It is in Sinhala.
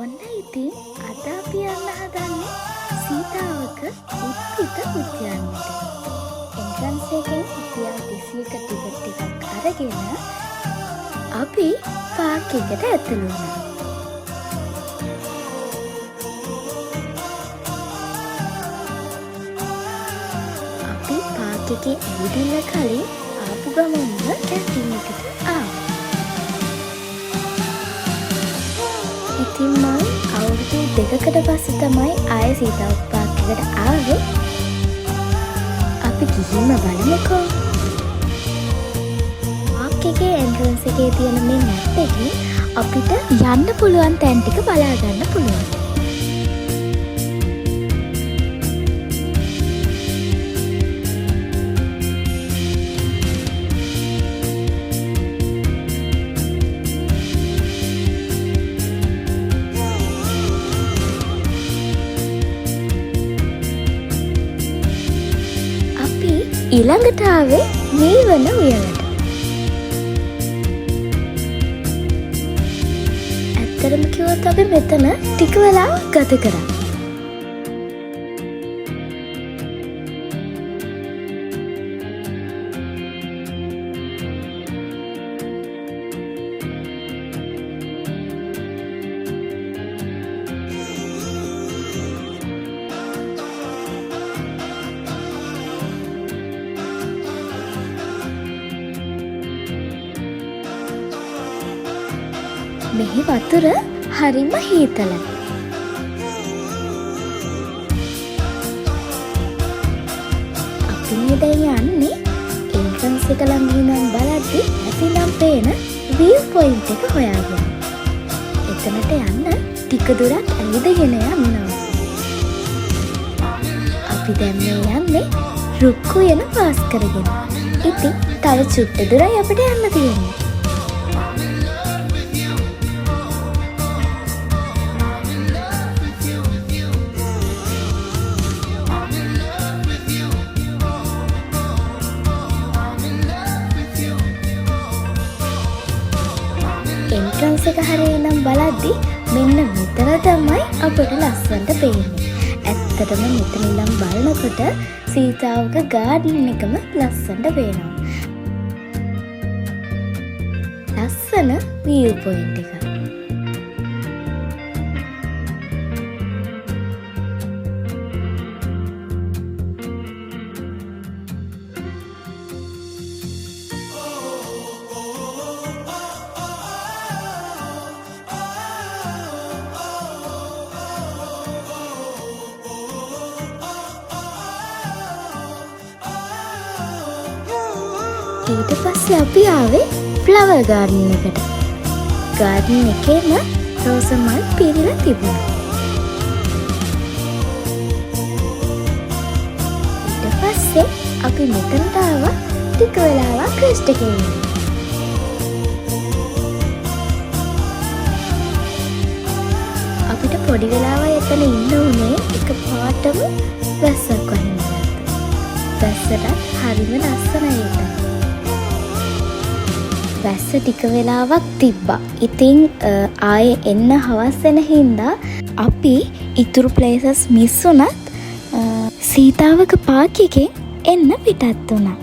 ඔන්න ඉතින් අද අපි යන්න හදන්නේ සීතාවක උද්භිද උද්‍යානයට. එන්ට්‍රන්ස් එකෙන් රුපියල් 200ක ටිකට් එකක් අරගෙන අපි පාර්ක් එකට ඇතුළු වුණා. අපි පාර්ක් එකේ ඇවිදින්න කලින් ආපු ගමන්ම කැන්ටින් එකට ආවා. ඉතින් මම අවුරුදු 2කට පස්සේ තමයි ආයෙ සීතාවක පාර්ක් එකට ආවේ. අපි ගිහින්ම බලමුකෝ. පාර්ක් එකේ එන්ට්‍රන්ස් එකේ තියෙන මේ මැප් එකෙන් අපිට යන්න පුළුවන් තැන් ටික බලා ගන්න පුළුවන්. ඊළඟට ආවේ මේ වන උයනට. ඇත්තටම කිව්වොත් අපි මෙතන ටික වෙලාවක් ගත කරා. මෙහි වතුර හරිම හීතලයි. අපි මේ දැන් යන්නේ එන්ට්‍රන්ස් එක ළඟ ඉඳන් බලද්දි ඇතිනම් පේන view point එක හොයාගෙන. එතනට යන්න ටික දුරක් ඇවිදගෙන යනවා. අපි දැන් මේ යන්නේ රුක් උයන පාස් කරගෙන. ඉතින් තව චුට්ට දුරයි අපිට යන්න තියෙන්නේ. එන්ට්‍රන්ස් එක හරිය නම් බලද්දි මෙන්න මෙතන තමයි අපට ලස්සනට පේන්නේ. ඇත්තටම මෙතන ඉඳන් බලනකොට සීතාවක ගාඩන් එකම ලස්සනට පේනවා. ලස්සන view point එක. ඊට පස්සේ අපි ආවේ ෆ්ලවර් ගාඩන් එකට. ගාඩන් එකේම රෝස මල් පිරීලා තිබුණා. ඊට පස්සේ අපි මෙතනට ආවා ටික වෙලාවක් රෙස්ට් එකේ ඉන්න. අපිට පොඩි වෙලාවක් එතන ඉන්න උනේ එක පාටම වැස්සක් වහින්න ගත්තා. වැස්සට හරිම ලස්සනයි ඒක. වැස්ස ටික වෙලාවක් තිබ්බා. ඉතින් ආයේ එන්න හවස් වෙන හින්දා අපි ඉතුරු ප්ලේසස් මිස් වුණත් සීතාවක පාර්ක් එකෙන් එන්න පිටත් වුණා.